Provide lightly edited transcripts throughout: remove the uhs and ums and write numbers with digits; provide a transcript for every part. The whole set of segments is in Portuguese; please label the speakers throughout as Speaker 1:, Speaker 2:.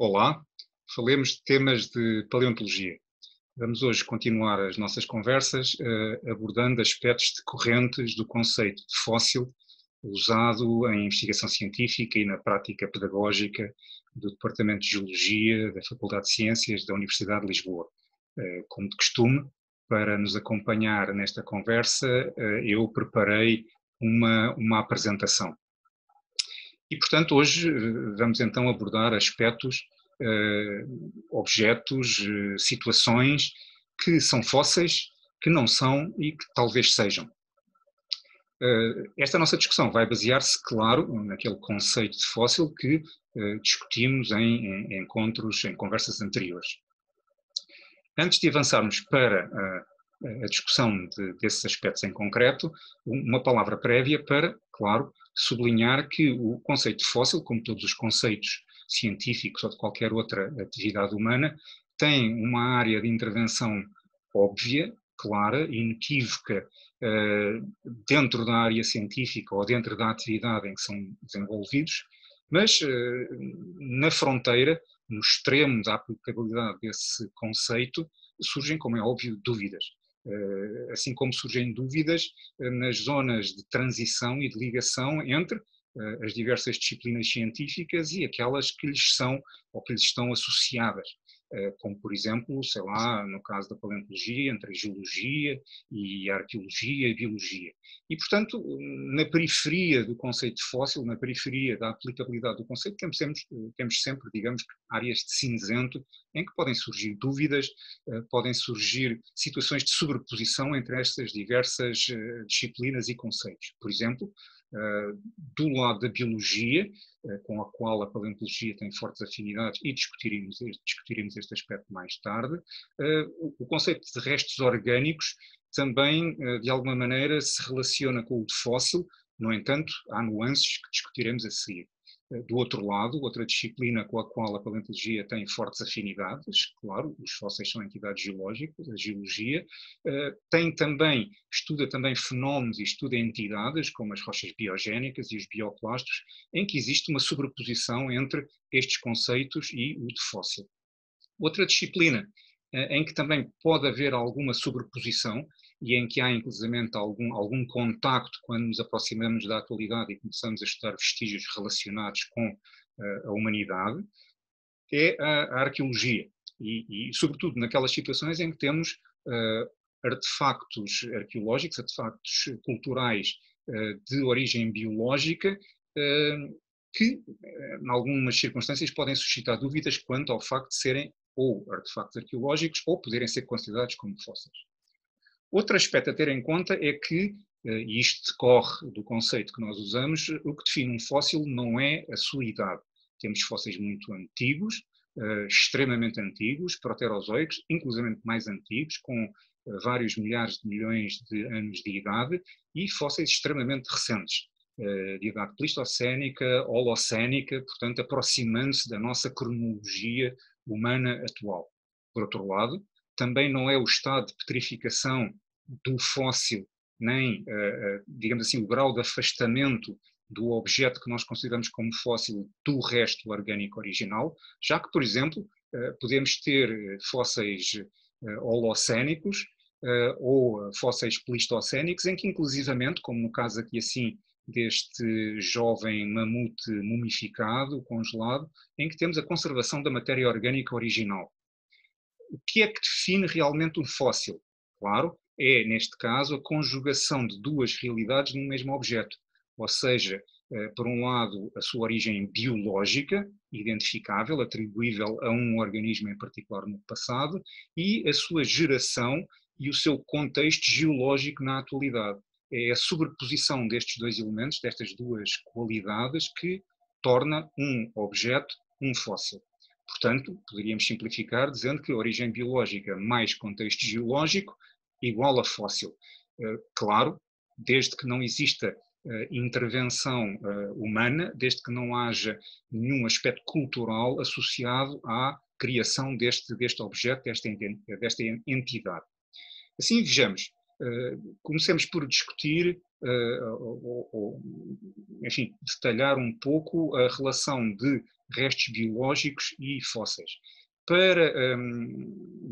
Speaker 1: Olá, falemos de temas de paleontologia. Vamos hoje continuar as nossas conversas abordando aspectos decorrentes do conceito de fóssil usado em investigação científica e na prática pedagógica do Departamento de Geologia da Faculdade de Ciências da Universidade de Lisboa. Como de costume, para nos acompanhar nesta conversa, eu preparei uma apresentação. E, portanto, hoje vamos então abordar aspectos, objetos, situações que são fósseis, que não são e que talvez sejam. Esta nossa discussão vai basear-se, claro, naquele conceito de fóssil que discutimos em encontros, em conversas anteriores. Antes de avançarmos para a discussão desses aspectos em concreto, uma palavra prévia para, claro, sublinhar que o conceito de fóssil, como todos os conceitos científicos ou de qualquer outra atividade humana, tem uma área de intervenção óbvia, clara, inequívoca, dentro da área científica ou dentro da atividade em que são desenvolvidos, mas na fronteira, no extremo da aplicabilidade desse conceito, surgem, como é óbvio, dúvidas. Assim como surgem dúvidas nas zonas de transição e de ligação entre as diversas disciplinas científicas e aquelas que lhes são ou que lhes estão associadas, como por exemplo, sei lá, no caso da paleontologia, entre a geologia e a arqueologia e a biologia. E, portanto, na periferia do conceito de fóssil, na periferia da aplicabilidade do conceito, temos sempre, digamos, áreas de cinzento em que podem surgir dúvidas, podem surgir situações de sobreposição entre estas diversas disciplinas e conceitos. Por exemplo, do lado da biologia, com a qual a paleontologia tem fortes afinidades, e discutiremos este aspecto mais tarde, o conceito de restos orgânicos também, de alguma maneira, se relaciona com o de fóssil. No entanto, há nuances que discutiremos a seguir. Do outro lado, outra disciplina com a qual a paleontologia tem fortes afinidades, claro, os fósseis são entidades geológicas, a geologia, estuda também fenómenos e estuda entidades, como as rochas biogénicas e os bioclastos, em que existe uma sobreposição entre estes conceitos e o de fóssil. Outra disciplina em que também pode haver alguma sobreposição e em que há, inclusivamente, algum contacto quando nos aproximamos da atualidade e começamos a estudar vestígios relacionados com a humanidade, é a arqueologia. E, sobretudo, naquelas situações em que temos artefactos arqueológicos, artefactos culturais de origem biológica, que, em algumas circunstâncias, podem suscitar dúvidas quanto ao facto de serem ou artefactos arqueológicos ou poderem ser considerados como fósseis. Outro aspecto a ter em conta é que, e isto decorre do conceito que nós usamos, o que define um fóssil não é a sua idade. Temos fósseis muito antigos, extremamente antigos, proterozoicos, inclusive mais antigos, com vários milhares de milhões de anos de idade, e fósseis extremamente recentes, de idade pleistocénica, holocénica, portanto aproximando-se da nossa cronologia humana atual. Por outro lado, também não é o estado de petrificação do fóssil, nem, digamos assim, o grau de afastamento do objeto que nós consideramos como fóssil do resto orgânico original, já que, por exemplo, podemos ter fósseis holocénicos ou fósseis pleistocénicos, em que inclusivamente, como no caso aqui assim deste jovem mamute mumificado, congelado, em que temos a conservação da matéria orgânica original. O que é que define realmente um fóssil? Claro, é, neste caso, a conjugação de duas realidades no mesmo objeto. Ou seja, por um lado, a sua origem biológica, identificável, atribuível a um organismo em particular no passado, e a sua geração e o seu contexto geológico na atualidade. É a sobreposição destes dois elementos, destas duas qualidades, que torna um objeto um fóssil. Portanto, poderíamos simplificar dizendo que a origem biológica mais contexto geológico igual a fóssil. Claro, desde que não exista intervenção humana, desde que não haja nenhum aspecto cultural associado à criação deste objeto, desta entidade. Assim, vejamos, comecemos por discutir, enfim, detalhar um pouco a relação de restos biológicos e fósseis. Para,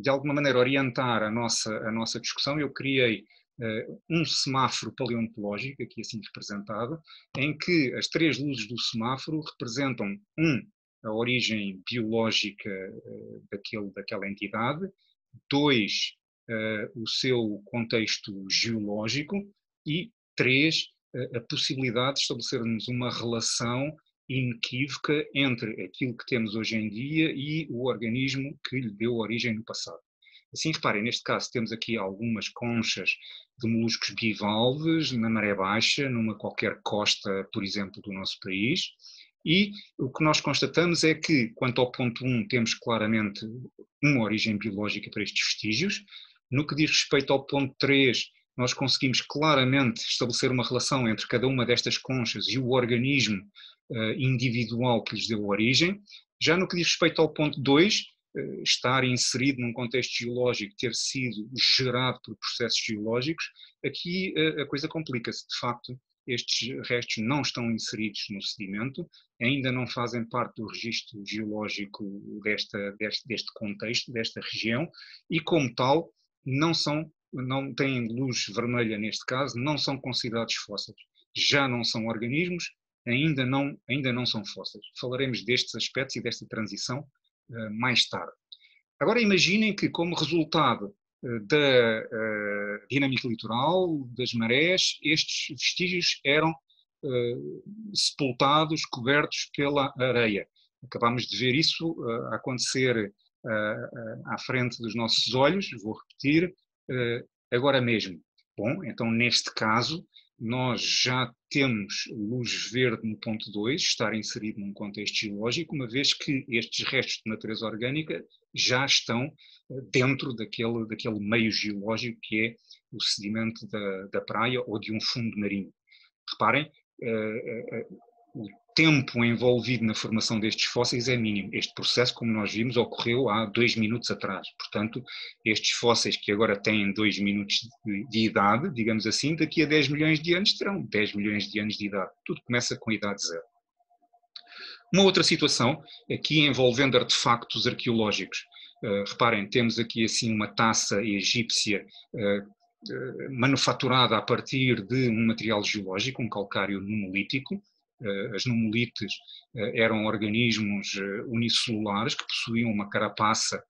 Speaker 1: de alguma maneira, orientar a nossa discussão, eu criei um semáforo paleontológico, aqui assim representado, em que as três luzes do semáforo representam, a origem biológica daquela entidade, 2, o seu contexto geológico e 3, a possibilidade de estabelecermos uma relação inequívoca entre aquilo que temos hoje em dia e o organismo que lhe deu origem no passado. Assim, reparem, neste caso temos aqui algumas conchas de moluscos bivalves na maré baixa, numa qualquer costa, por exemplo, do nosso país, e o que nós constatamos é que, quanto ao ponto 1, temos claramente uma origem biológica para estes vestígios. No que diz respeito ao ponto 3, nós conseguimos claramente estabelecer uma relação entre cada uma destas conchas e o organismo individual que lhes deu origem. Já no que diz respeito ao ponto 2, estar inserido num contexto geológico, ter sido gerado por processos geológicos, aqui a coisa complica-se. De facto, estes restos não estão inseridos no sedimento, ainda não fazem parte do registro geológico deste contexto, desta região, e como tal, não têm luz vermelha neste caso, não são considerados fósseis. Já não são organismos, ainda não são fósseis. Falaremos destes aspectos e desta transição mais tarde. Agora imaginem que, como resultado da dinâmica litoral, das marés, estes vestígios eram sepultados, cobertos pela areia. Acabámos de ver isso acontecer à frente dos nossos olhos, vou repetir, agora mesmo. Bom, então neste caso, nós já temos luz verde no ponto 2, estar inserido num contexto geológico, uma vez que estes restos de natureza orgânica já estão dentro daquele meio geológico que é o sedimento da praia ou de um fundo marinho. Reparem, o tempo envolvido na formação destes fósseis é mínimo. Este processo, como nós vimos, ocorreu há 2 minutos atrás. Portanto, estes fósseis que agora têm 2 minutos de idade, digamos assim, daqui a 10 milhões de anos terão 10 milhões de anos de idade. Tudo começa com a idade zero. Uma outra situação, aqui envolvendo artefactos arqueológicos. Reparem, temos aqui assim uma taça egípcia manufaturada a partir de um material geológico, um calcário numulítico. As nummulites eram organismos unicelulares que possuíam uma carapaça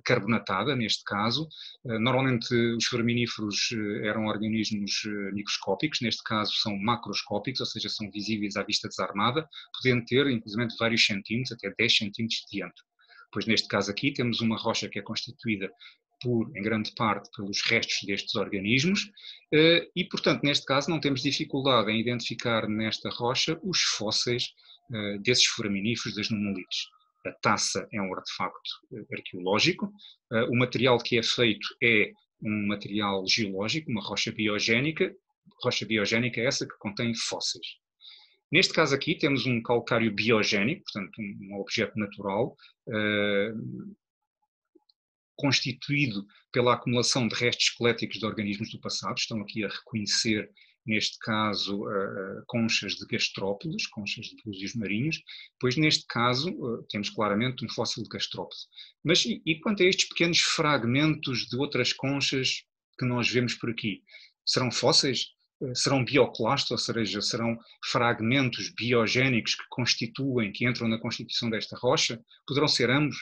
Speaker 1: carbonatada, neste caso. Normalmente os foraminíferos eram organismos microscópicos, neste caso são macroscópicos, ou seja, são visíveis à vista desarmada, podendo ter inclusive vários centímetros, até 10 centímetros de diâmetro. Pois neste caso aqui temos uma rocha que é constituída em grande parte, pelos restos destes organismos e, portanto, neste caso não temos dificuldade em identificar nesta rocha os fósseis desses foraminíferos, das nummulites. A taça é um artefacto arqueológico, o material que é feito é um material geológico, uma rocha biogénica essa que contém fósseis. Neste caso aqui temos um calcário biogénico, portanto um objeto natural, constituído pela acumulação de restos esqueléticos de organismos do passado. Estão aqui a reconhecer, neste caso, conchas de gastrópodes, conchas de búzios marinhos, pois neste caso temos claramente um fóssil de gastrópode. Mas e quanto a estes pequenos fragmentos de outras conchas que nós vemos por aqui? Serão fósseis? Serão bioclastos, ou seja, serão fragmentos biogénicos que entram na constituição desta rocha? Poderão ser ambos?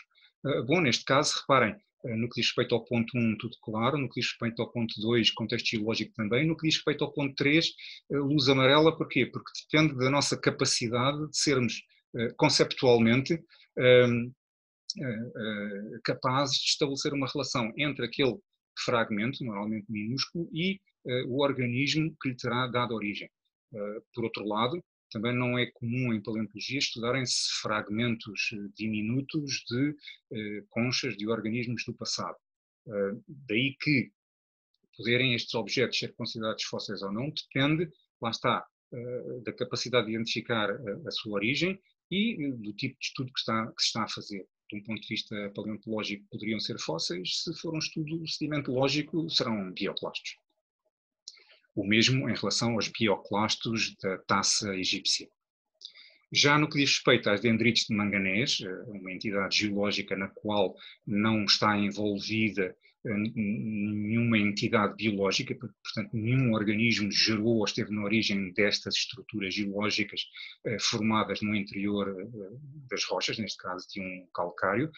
Speaker 1: Bom, neste caso, reparem, no que diz respeito ao ponto 1, tudo claro, no que diz respeito ao ponto 2, contexto geológico também, no que diz respeito ao ponto 3, luz amarela, porquê? Porque depende da nossa capacidade de sermos conceptualmente capazes de estabelecer uma relação entre aquele fragmento, normalmente minúsculo, e o organismo que lhe terá dado origem. Por outro lado, também não é comum em paleontologia estudarem-se fragmentos diminutos de conchas de organismos do passado. Daí que poderem estes objetos ser considerados fósseis ou não, depende, lá está, da capacidade de identificar a sua origem e do tipo de estudo que se está a fazer. De um ponto de vista paleontológico poderiam ser fósseis, se for um estudo sedimentológico serão bioclastos. O mesmo em relação aos bioclastos da taça egípcia. Já no que diz respeito às dendrites de manganês, uma entidade geológica na qual não está envolvida nenhuma entidade biológica, portanto nenhum organismo gerou ou esteve na origem destas estruturas geológicas formadas no interior das rochas, neste caso de um calcário.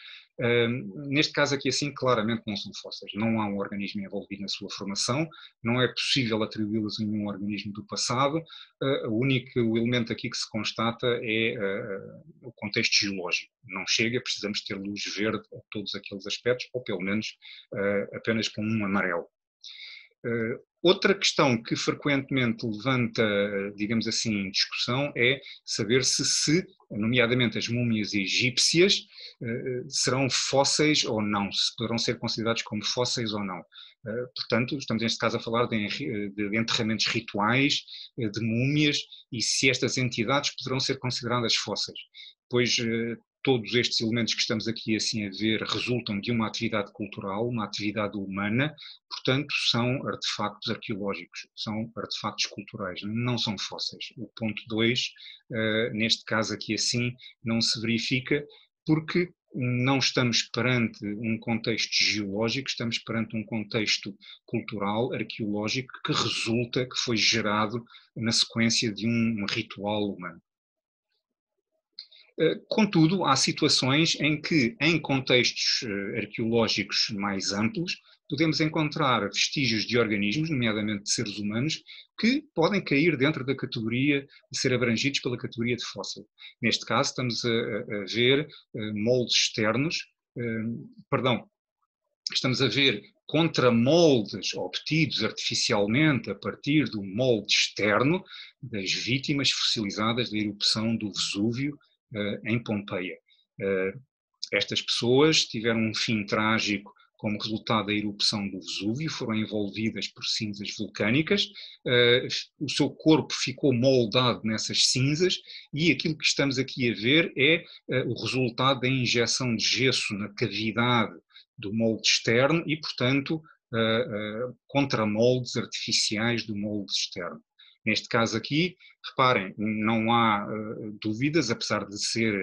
Speaker 1: Neste caso aqui assim claramente não são fósseis, não há um organismo envolvido na sua formação, não é possível atribuí-los a nenhum organismo do passado, o único elemento aqui que se constata é o contexto geológico. Não chega, precisamos ter luz verde a todos aqueles aspectos, ou pelo menos apenas com um amarelo. Outra questão que frequentemente levanta, digamos assim, discussão é saber se nomeadamente as múmias egípcias, serão fósseis ou não, se poderão ser considerados como fósseis ou não. Portanto, estamos neste caso a falar de enterramentos rituais, de múmias, e se estas entidades poderão ser consideradas fósseis. Pois todos estes elementos que estamos aqui assim a ver resultam de uma atividade cultural, uma atividade humana, portanto são artefactos arqueológicos, são artefactos culturais, não são fósseis. O ponto 2, neste caso aqui assim, não se verifica porque não estamos perante um contexto geológico, estamos perante um contexto cultural, arqueológico, que resulta, que foi gerado na sequência de um ritual humano. Contudo, há situações em que, em contextos arqueológicos mais amplos, podemos encontrar vestígios de organismos, nomeadamente de seres humanos, que podem cair dentro da categoria de ser abrangidos pela categoria de fóssil. Neste caso, estamos a ver moldes externos, estamos a ver contramoldes obtidos artificialmente a partir do molde externo das vítimas fossilizadas da erupção do Vesúvio em Pompeia. Estas pessoas tiveram um fim trágico como resultado da erupção do Vesúvio, foram envolvidas por cinzas vulcânicas, o seu corpo ficou moldado nessas cinzas e aquilo que estamos aqui a ver é o resultado da injeção de gesso na cavidade do molde externo e, portanto, contramoldes artificiais do molde externo. Neste caso aqui, reparem, não há dúvidas, apesar de ser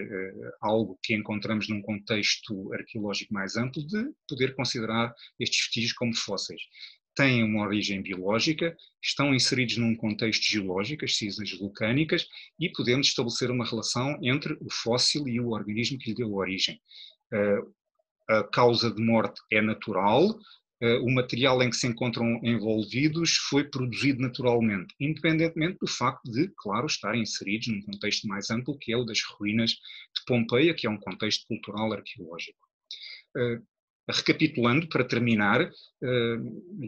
Speaker 1: algo que encontramos num contexto arqueológico mais amplo, de poder considerar estes vestígios como fósseis. Têm uma origem biológica, estão inseridos num contexto geológico, as cinzas vulcânicas, e podemos estabelecer uma relação entre o fóssil e o organismo que lhe deu origem. A causa de morte é natural, o material em que se encontram envolvidos foi produzido naturalmente, independentemente do facto de, claro, estarem inseridos num contexto mais amplo, que é o das ruínas de Pompeia, que é um contexto cultural arqueológico. Recapitulando, para terminar,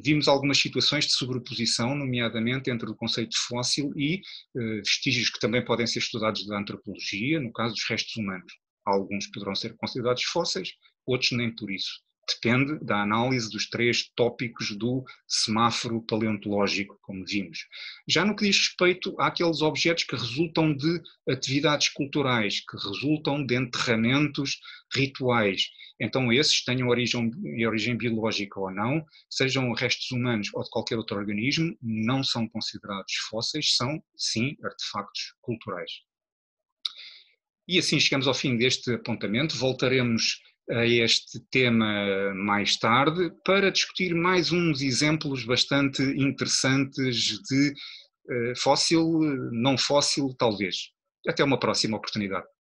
Speaker 1: vimos algumas situações de sobreposição, nomeadamente entre o conceito de fóssil e vestígios que também podem ser estudados da antropologia, no caso dos restos humanos. Alguns poderão ser considerados fósseis, outros nem por isso. Depende da análise dos 3 tópicos do semáforo paleontológico, como vimos. Já no que diz respeito àqueles objetos que resultam de atividades culturais, que resultam de enterramentos rituais, então esses, tenham origem biológica ou não, sejam restos humanos ou de qualquer outro organismo, não são considerados fósseis, são, sim, artefactos culturais. E assim chegamos ao fim deste apontamento, voltaremos a este tema mais tarde para discutir mais uns exemplos bastante interessantes de fóssil, não fóssil, talvez. Até uma próxima oportunidade.